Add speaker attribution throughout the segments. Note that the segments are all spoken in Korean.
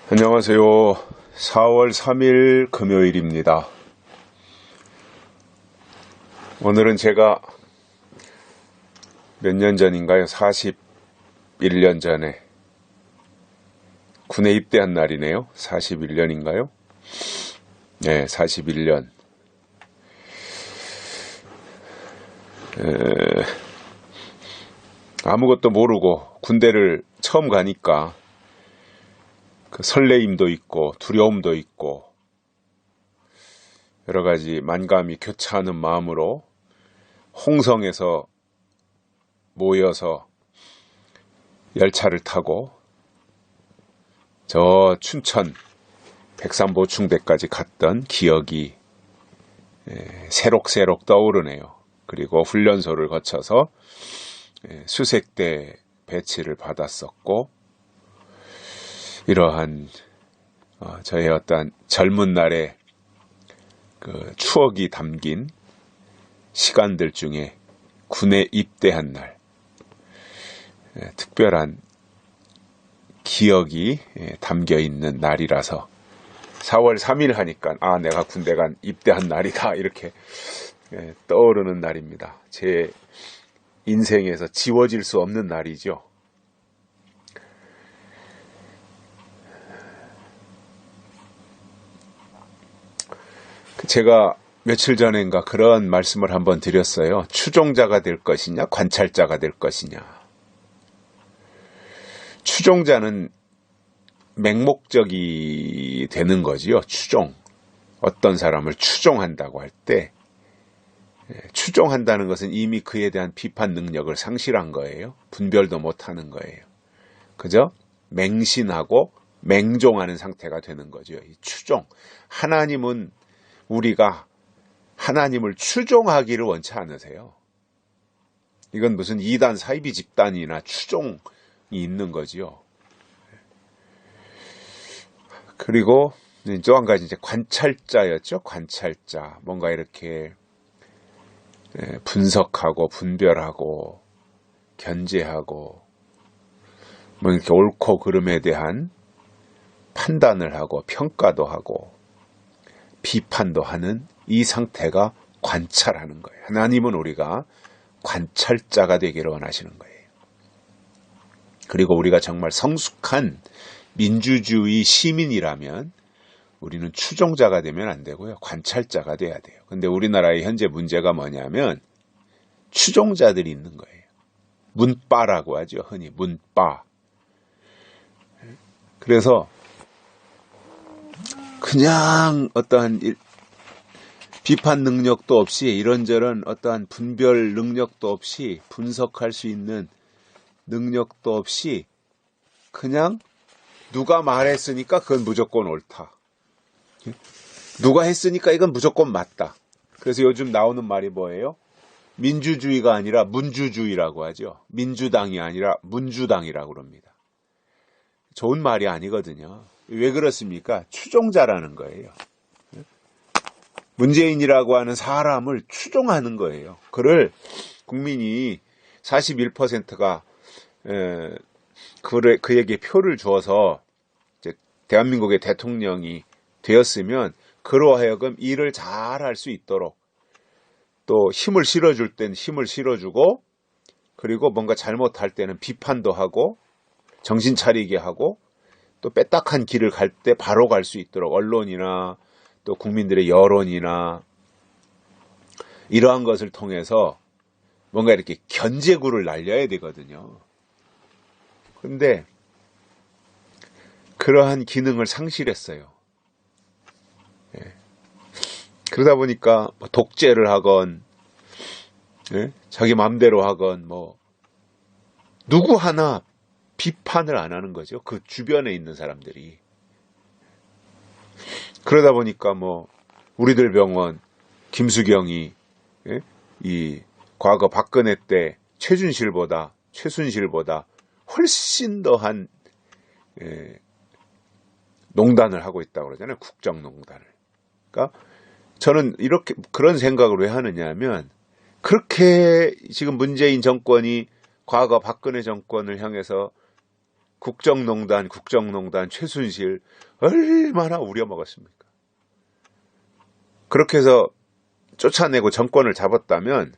Speaker 1: 안녕하세요. 4월 3일 금요일입니다. 오늘은 제가 몇 년 전인가요? 41년 전에 군에 입대한 날이네요. 41년인가요? 네, 41년. 아무것도 모르고 군대를 처음 가니까 그 설레임도 있고 두려움도 있고 여러 가지 만감이 교차하는 마음으로 홍성에서 모여서 열차를 타고 저 춘천 백삼보충대까지 갔던 기억이 새록새록 떠오르네요. 그리고 훈련소를 거쳐서 수색대 배치를 받았었고 이러한 저의 어떤 젊은 날의 그 추억이 담긴 시간들 중에 군에 입대한 날 특별한 기억이 담겨 있는 날이라서 4월 3일 하니까 내가 군대 간 입대한 날이다 이렇게 떠오르는 날입니다. 제 인생에서 지워질 수 없는 날이죠. 제가 며칠 전인가 그런 말씀을 한번 드렸어요. 추종자가 될 것이냐, 관찰자가 될 것이냐. 추종자는 맹목적이 되는 거지요. 추종. 어떤 사람을 추종한다고 할 때, 추종한다는 것은 이미 그에 대한 비판 능력을 상실한 거예요. 분별도 못하는 거예요. 그죠? 맹신하고 맹종하는 상태가 되는 거죠. 이 추종. 하나님은 우리가 하나님을 추종하기를 원치 않으세요. 이건 무슨 이단 사이비 집단이나 추종이 있는 거지요. 그리고 또 한 가지 이제 관찰자였죠. 관찰자. 뭔가 이렇게 분석하고 분별하고 견제하고 뭐 이렇게 옳고 그름에 대한 판단을 하고 평가도 하고 비판도 하는 이 상태가 관찰하는 거예요. 하나님은 우리가 관찰자가 되기를 원하시는 거예요. 그리고 우리가 정말 성숙한 민주주의 시민이라면 우리는 추종자가 되면 안 되고요. 관찰자가 돼야 돼요. 근데 우리나라의 현재 문제가 뭐냐면 추종자들이 있는 거예요. 문빠라고 하죠. 흔히 문빠. 그래서 그냥 어떠한 비판 능력도 없이 이런저런 어떠한 분별 능력도 없이 분석할 수 있는 능력도 없이 그냥 누가 말했으니까 그건 무조건 옳다. 누가 했으니까 이건 무조건 맞다. 그래서 요즘 나오는 말이 뭐예요? 민주주의가 아니라 문주주의라고 하죠. 민주당이 아니라 문주당이라고 그럽니다. 좋은 말이 아니거든요. 왜 그렇습니까? 추종자라는 거예요. 문재인이라고 하는 사람을 추종하는 거예요. 그를 국민이 41%가 그에게 표를 주어서 이제 대한민국의 대통령이 되었으면 그로 하여금 일을 잘할 수 있도록 또 힘을 실어줄 땐 힘을 실어주고 그리고 뭔가 잘못할 때는 비판도 하고 정신 차리게 하고 또 빼딱한 길을 갈 때 바로 갈 수 있도록 언론이나 또 국민들의 여론이나 이러한 것을 통해서 뭔가 이렇게 견제구를 날려야 되거든요. 근데 그러한 기능을 상실했어요. 그러다 보니까 독재를 하건 자기 마음대로 하건 누구 하나 비판을 안 하는 거죠. 그 주변에 있는 사람들이. 그러다 보니까 우리들 병원 김수경이 이 과거 박근혜 때 최순실보다 훨씬 더한 농단을 하고 있다고 그러잖아요. 국정농단을. 그러니까 저는 이렇게 그런 생각을 왜 하느냐 하면 그렇게 지금 문재인 정권이 과거 박근혜 정권을 향해서 국정농단 최순실 얼마나 우려먹었습니까? 그렇게 해서 쫓아내고 정권을 잡았다면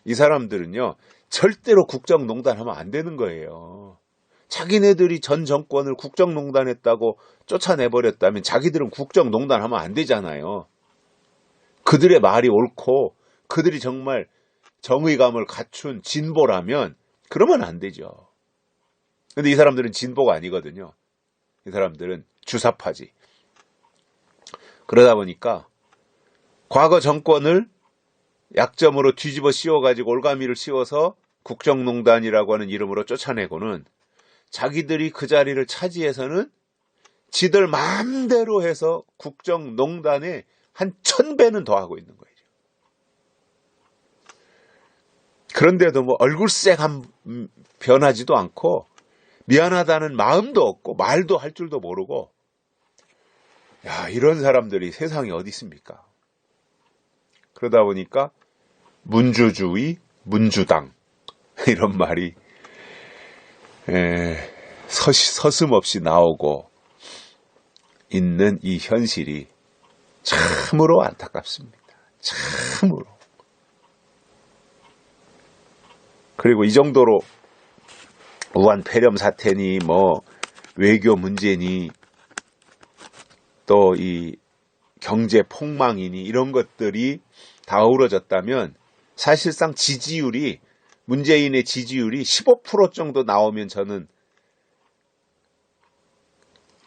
Speaker 1: 이 사람들은요, 절대로 국정농단하면 안 되는 거예요. 자기네들이 전 정권을 국정농단했다고 쫓아내버렸다면 자기들은 국정농단하면 안 되잖아요. 그들의 말이 옳고 그들이 정말 정의감을 갖춘 진보라면 그러면 안 되죠. 근데 이 사람들은 진보가 아니거든요. 이 사람들은 주사파지. 그러다 보니까 과거 정권을 약점으로 뒤집어 씌워가지고 올가미를 씌워서 국정농단이라고 하는 이름으로 쫓아내고는 자기들이 그 자리를 차지해서는 지들 마음대로 해서 국정농단에 한 1000배는 더 하고 있는 거예요. 그런데도 뭐 얼굴색 변하지도 않고 미안하다는 마음도 없고 말도 할 줄도 모르고, 야, 이런 사람들이 세상에 어디 있습니까? 그러다 보니까 문주주의, 문주당 이런 말이 서슴없이 나오고 있는 이 현실이 참으로 안타깝습니다. 참으로. 그리고 이 정도로 우한 폐렴 사태니 뭐 외교 문제니 또 이 경제 폭망이니 이런 것들이 다 어우러졌다면 사실상 지지율이, 문재인의 지지율이 15% 정도 나오면 저는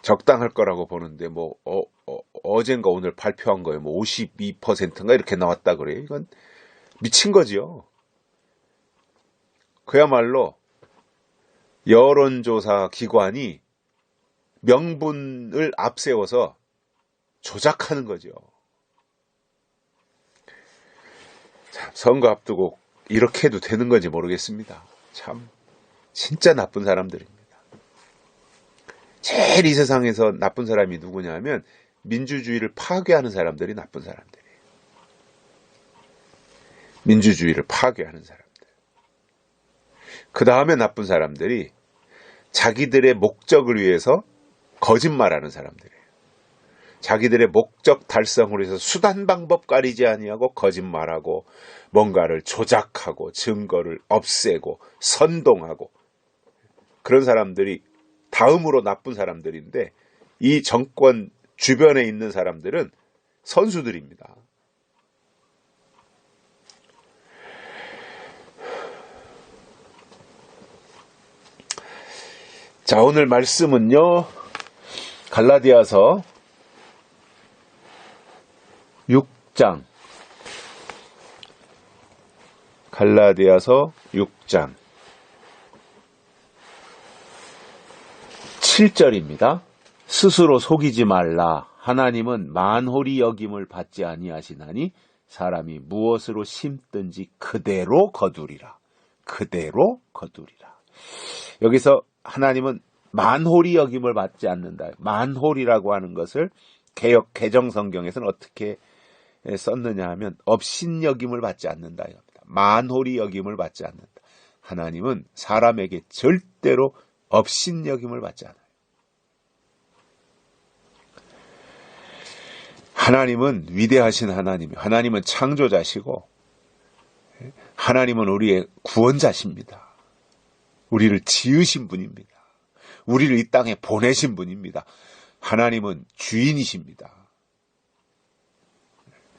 Speaker 1: 적당할 거라고 보는데, 뭐 어젠가 오늘 발표한 거예요. 뭐 52%인가 이렇게 나왔다 그래요. 이건 미친 거지요. 그야말로 여론조사 기관이 명분을 앞세워서 조작하는 거죠. 참, 선거 앞두고 이렇게 해도 되는 건지 모르겠습니다. 참 진짜 나쁜 사람들입니다. 제일 이 세상에서 나쁜 사람이 누구냐 하면 민주주의를 파괴하는 사람들이 나쁜 사람들이에요. 민주주의를 파괴하는 사람들. 그 다음에 나쁜 사람들이 자기들의 목적을 위해서 거짓말하는 사람들이에요. 자기들의 목적 달성을 위해서 수단 방법 가리지 아니하고 거짓말하고 뭔가를 조작하고 증거를 없애고 선동하고, 그런 사람들이 다음으로 나쁜 사람들인데, 이 정권 주변에 있는 사람들은 선수들입니다. 자, 오늘 말씀은요, 갈라디아서 6장, 갈라디아서 6장 7절입니다. 스스로 속이지 말라. 하나님은 만홀히 여김을 받지 아니하시나니 사람이 무엇으로 심든지 그대로 거두리라. 그대로 거두리라. 여기서 하나님은 만홀히 여김을 받지 않는다. 만홀이라고 하는 것을 개역 개정성경에서는 어떻게 썼느냐 하면 업신여김을 받지 않는다. 만홀히 여김을 받지 않는다. 하나님은 사람에게 절대로 업신여김을 받지 않아요. 하나님은 위대하신 하나님이에요. 하나님은 창조자시고 하나님은 우리의 구원자십니다. 우리를 지으신 분입니다. 우리를 이 땅에 보내신 분입니다. 하나님은 주인이십니다.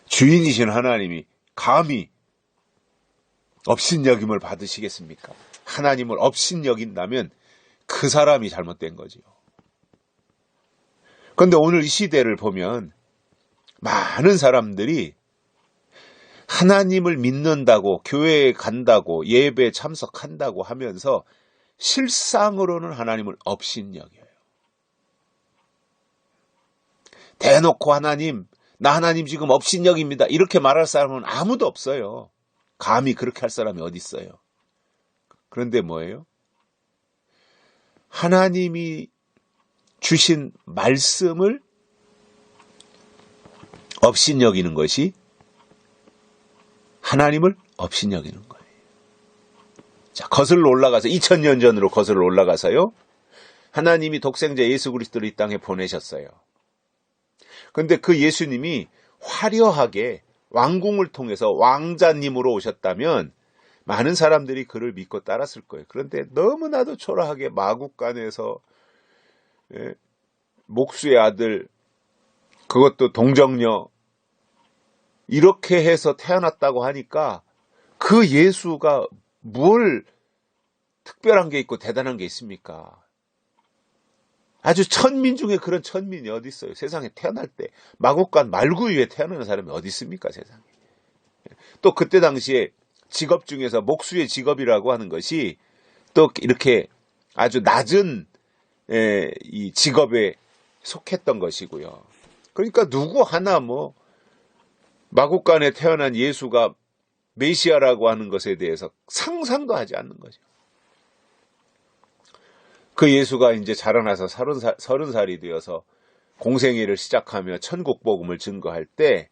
Speaker 1: 주인이신 하나님이 감히 업신여김을 받으시겠습니까? 하나님을 업신여긴다면 그 사람이 잘못된 거지요. 그런데 오늘 이 시대를 보면 많은 사람들이 하나님을 믿는다고, 교회에 간다고, 예배에 참석한다고 하면서 실상으로는 하나님을 업신여겨요. 대놓고 하나님, 나 하나님 지금 업신여깁니다, 이렇게 말할 사람은 아무도 없어요. 감히 그렇게 할 사람이 어디 있어요. 그런데 뭐예요? 하나님이 주신 말씀을 업신여기는 것이 하나님을 업신여기는 거예요. 자, 거슬러 올라가서 2000년 전으로 거슬러 올라가서요. 하나님이 독생자 예수 그리스도를 이 땅에 보내셨어요. 그런데 그 예수님이 화려하게 왕궁을 통해서 왕자님으로 오셨다면 많은 사람들이 그를 믿고 따랐을 거예요. 그런데 너무나도 초라하게 마국간에서 목수의 아들, 그것도 동정녀, 이렇게 해서 태어났다고 하니까 그 예수가 뭘 특별한 게 있고 대단한 게 있습니까? 아주 천민 중에 그런 천민이 어디 있어요? 세상에 태어날 때 마국간 말구 위에 태어나는 사람이 어디 있습니까? 세상에. 또 그때 당시에 직업 중에서 목수의 직업이라고 하는 것이 또 이렇게 아주 낮은 이 직업에 속했던 것이고요. 그러니까 누구 하나 마국간에 태어난 예수가 메시아라고 하는 것에 대해서 상상도 하지 않는 거죠. 그 예수가 이제 자라나서 30살이 되어서 공생애를 시작하며 천국 복음을 증거할 때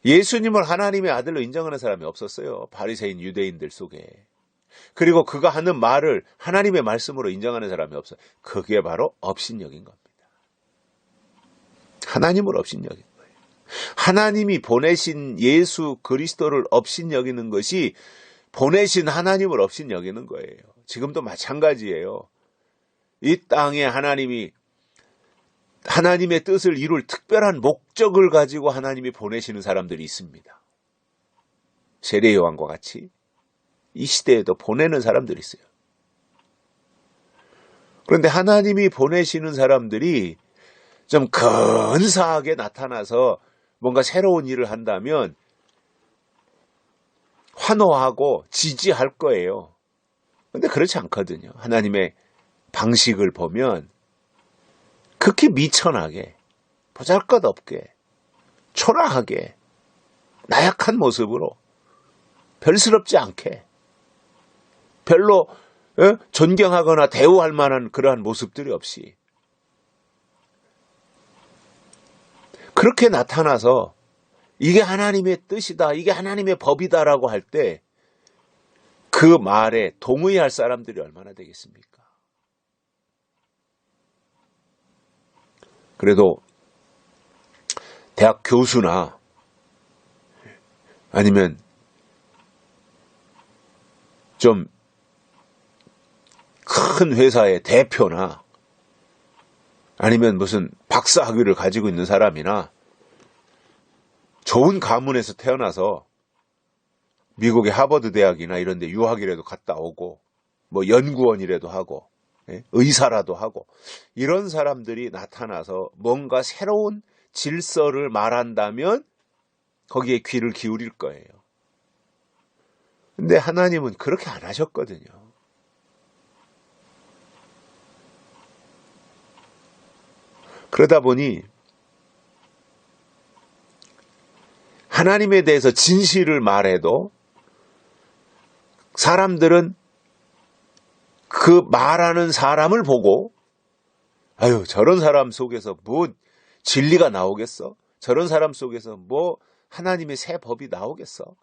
Speaker 1: 예수님을 하나님의 아들로 인정하는 사람이 없었어요. 바리새인 유대인들 속에. 그리고 그가 하는 말을 하나님의 말씀으로 인정하는 사람이 없어요. 그게 바로 업신여긴 겁니다. 하나님을 업신여긴 거예요. 하나님이 보내신 예수 그리스도를 업신여기는 것이 보내신 하나님을 업신여기는 거예요. 지금도 마찬가지예요. 이 땅에 하나님의 뜻을 이룰 특별한 목적을 가지고 하나님이 보내시는 사람들이 있습니다. 세례 요한과 같이 이 시대에도 보내는 사람들이 있어요. 그런데 하나님이 보내시는 사람들이 좀 근사하게 나타나서 뭔가 새로운 일을 한다면 환호하고 지지할 거예요. 그런데 그렇지 않거든요. 하나님의 방식을 보면 극히 미천하게, 보잘것없게, 초라하게, 나약한 모습으로, 별스럽지 않게, 별로 존경하거나 대우할 만한 그러한 모습들이 없이 그렇게 나타나서 이게 하나님의 뜻이다, 이게 하나님의 법이다라고 할 때 그 말에 동의할 사람들이 얼마나 되겠습니까? 그래도 대학 교수나 아니면 좀 큰 회사의 대표나 아니면 무슨 박사 학위를 가지고 있는 사람이나 좋은 가문에서 태어나서 미국의 하버드 대학이나 이런 데 유학이라도 갔다 오고 연구원이라도 하고 의사라도 하고 이런 사람들이 나타나서 뭔가 새로운 질서를 말한다면 거기에 귀를 기울일 거예요. 근데 하나님은 그렇게 안 하셨거든요. 그러다 보니 하나님에 대해서 진실을 말해도 사람들은 그 말하는 사람을 보고 아유 저런 사람 속에서 뭐 진리가 나오겠어? 저런 사람 속에서 뭐 하나님의 새 법이 나오겠어?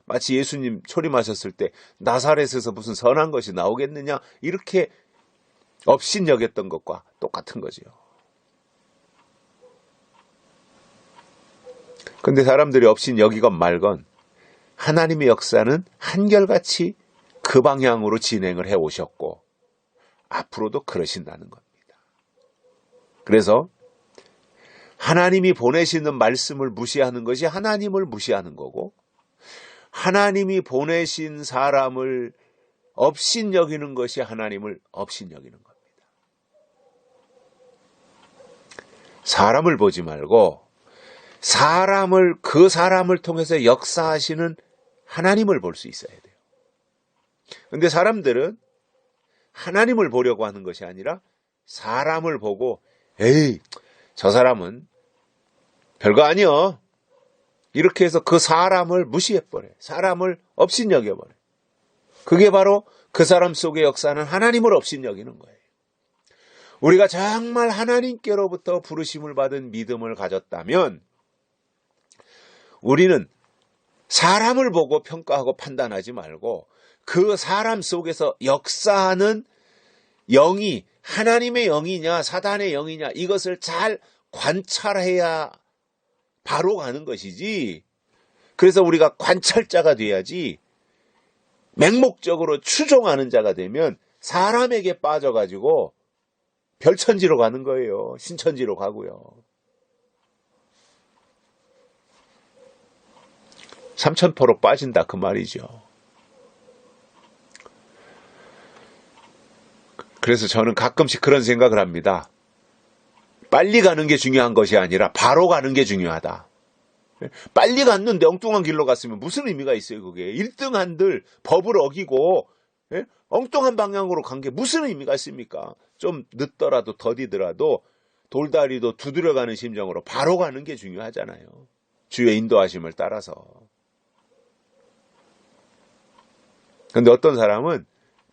Speaker 1: 마치 예수님 초림하셨을 때 나사렛에서 무슨 선한 것이 나오겠느냐 이렇게 업신여겼던 것과 똑같은 거지요. 근데 사람들이 업신여기건 말건 하나님의 역사는 한결같이 그 방향으로 진행을 해오셨고 앞으로도 그러신다는 겁니다. 그래서 하나님이 보내시는 말씀을 무시하는 것이 하나님을 무시하는 거고 하나님이 보내신 사람을 업신여기는 것이 하나님을 업신여기는 겁니다. 사람을 보지 말고 그 사람을 통해서 역사하시는 하나님을 볼 수 있어야 돼요. 그런데 사람들은 하나님을 보려고 하는 것이 아니라 사람을 보고 에이 저 사람은 별거 아니여 이렇게 해서 그 사람을 무시해버려요. 사람을 업신여겨버려요. 그게 바로 그 사람 속의 역사는 하나님을 업신여기는 거예요. 우리가 정말 하나님께로부터 부르심을 받은 믿음을 가졌다면 우리는 사람을 보고 평가하고 판단하지 말고 그 사람 속에서 역사하는 영이 하나님의 영이냐 사단의 영이냐 이것을 잘 관찰해야 바로 가는 것이지. 그래서 우리가 관찰자가 돼야지 맹목적으로 추종하는 자가 되면 사람에게 빠져가지고 별천지로 가는 거예요. 신천지로 가고요. 삼천포로 빠진다 그 말이죠. 그래서 저는 가끔씩 그런 생각을 합니다. 빨리 가는 게 중요한 것이 아니라 바로 가는 게 중요하다. 빨리 갔는데 엉뚱한 길로 갔으면 무슨 의미가 있어요 그게. 1등 한들 법을 어기고 엉뚱한 방향으로 간 게 무슨 의미가 있습니까? 좀 늦더라도 더디더라도 돌다리도 두드려가는 심정으로 바로 가는 게 중요하잖아요. 주의 인도하심을 따라서. 근데 어떤 사람은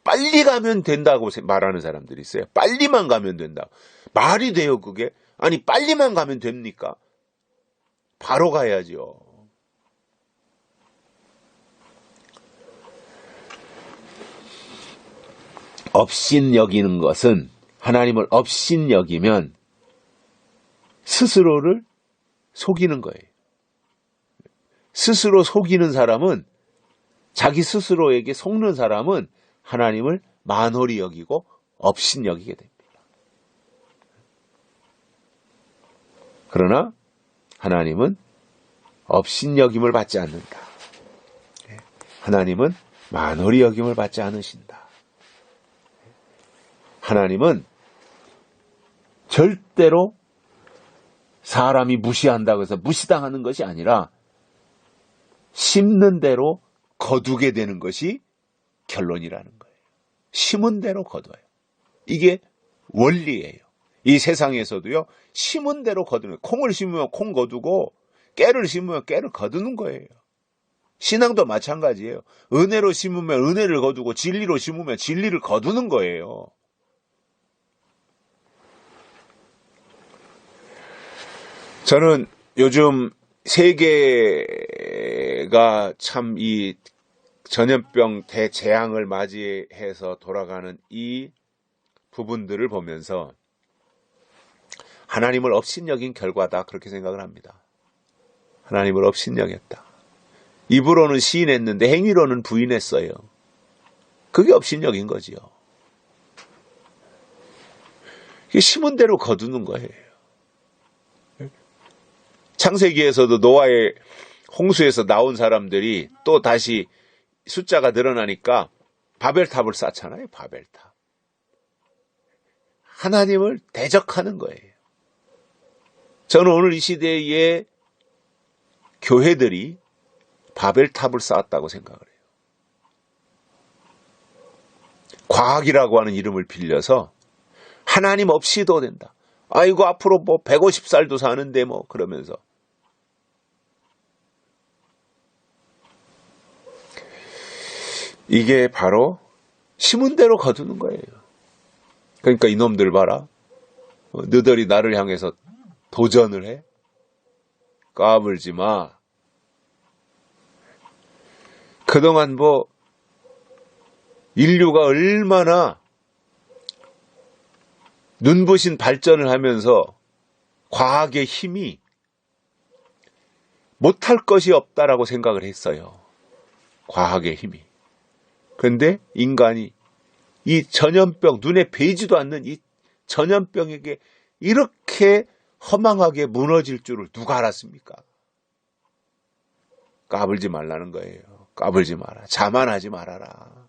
Speaker 1: 빨리 가면 된다고 말하는 사람들이 있어요. 빨리만 가면 된다. 말이 돼요 그게? 아니 빨리만 가면 됩니까? 바로 가야죠. 업신여기는 것은 하나님을 업신여기면 스스로를 속이는 거예요. 스스로 속이는 사람은 자기 스스로에게 속는 사람은 하나님을 만홀히 여기고 업신여기게 됩니다. 그러나 하나님은 업신여김을 받지 않는다. 하나님은 만홀히 여김을 받지 않으신다. 하나님은 절대로 사람이 무시한다고 해서 무시당하는 것이 아니라 심는 대로 거두게 되는 것이 결론이라는 거예요. 심은 대로 거둬요. 이게 원리예요. 이 세상에서도요. 심은 대로 거두는 거예요. 콩을 심으면 콩 거두고 깨를 심으면 깨를 거두는 거예요. 신앙도 마찬가지예요. 은혜로 심으면 은혜를 거두고 진리로 심으면 진리를 거두는 거예요. 저는 요즘 세계가 참 이 전염병 대재앙을 맞이해서 돌아가는 이 부분들을 보면서 하나님을 업신여긴 결과다 그렇게 생각을 합니다. 하나님을 업신여겼다. 입으로는 시인했는데 행위로는 부인했어요. 그게 업신여긴 거지요. 이게 심은 대로 거두는 거예요. 창세기에서도 노아의 홍수에서 나온 사람들이 또 다시 숫자가 늘어나니까 바벨탑을 쌓잖아요. 바벨탑. 하나님을 대적하는 거예요. 저는 오늘 이 시대의 교회들이 바벨탑을 쌓았다고 생각을 해요. 과학이라고 하는 이름을 빌려서 하나님 없이도 된다. 아이고 앞으로 뭐 150살도 사는데 뭐 그러면서 이게 바로 심은 대로 거두는 거예요. 그러니까 이놈들 봐라. 너희들이 나를 향해서 도전을 해? 까불지 마. 그동안 뭐 인류가 얼마나 눈부신 발전을 하면서 과학의 힘이 못할 것이 없다라고 생각을 했어요. 과학의 힘이. 그런데 인간이 이 전염병, 눈에 보이지도 않는 이 전염병에게 이렇게 허망하게 무너질 줄을 누가 알았습니까? 까불지 말라는 거예요. 까불지 마라. 자만하지 말아라.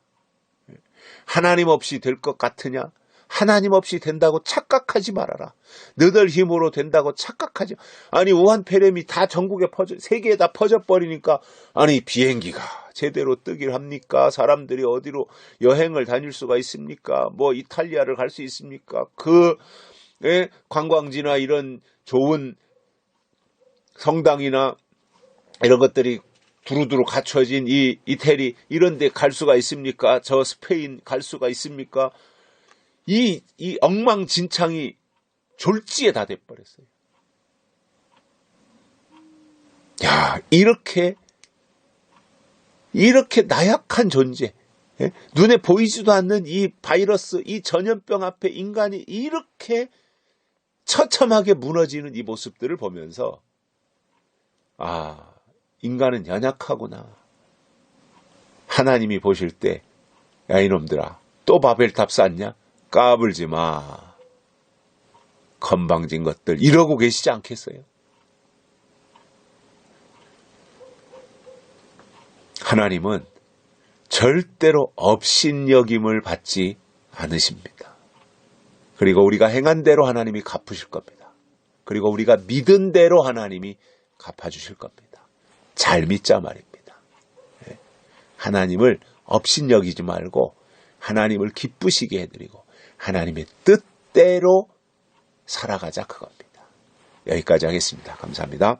Speaker 1: 하나님 없이 될 것 같으냐? 하나님 없이 된다고 착각하지 말아라. 너들 힘으로 된다고 착각하지. 아니 우한 폐렴이 다 전국에 세계에 다 퍼져버리니까 아니 비행기가 제대로 뜨길 합니까? 사람들이 어디로 여행을 다닐 수가 있습니까? 뭐 이탈리아를 갈 수 있습니까? 관광지나 이런 좋은 성당이나 이런 것들이 두루두루 갖춰진 이 이태리 이런 데 갈 수가 있습니까? 저 스페인 갈 수가 있습니까? 이 엉망진창이 졸지에 다 돼버렸어요. 야, 이렇게 나약한 존재, 눈에 보이지도 않는 이 바이러스, 이 전염병 앞에 인간이 이렇게 처참하게 무너지는 이 모습들을 보면서 인간은 연약하구나. 하나님이 보실 때 야 이놈들아 또 바벨탑 쌓냐? 까불지 마. 건방진 것들 이러고 계시지 않겠어요? 하나님은 절대로 업신여김을 받지 않으십니다. 그리고 우리가 행한 대로 하나님이 갚으실 겁니다. 그리고 우리가 믿은 대로 하나님이 갚아주실 겁니다. 잘 믿자 말입니다. 하나님을 업신여기지 말고 하나님을 기쁘시게 해드리고 하나님의 뜻대로 살아가자 그겁니다. 여기까지 하겠습니다. 감사합니다.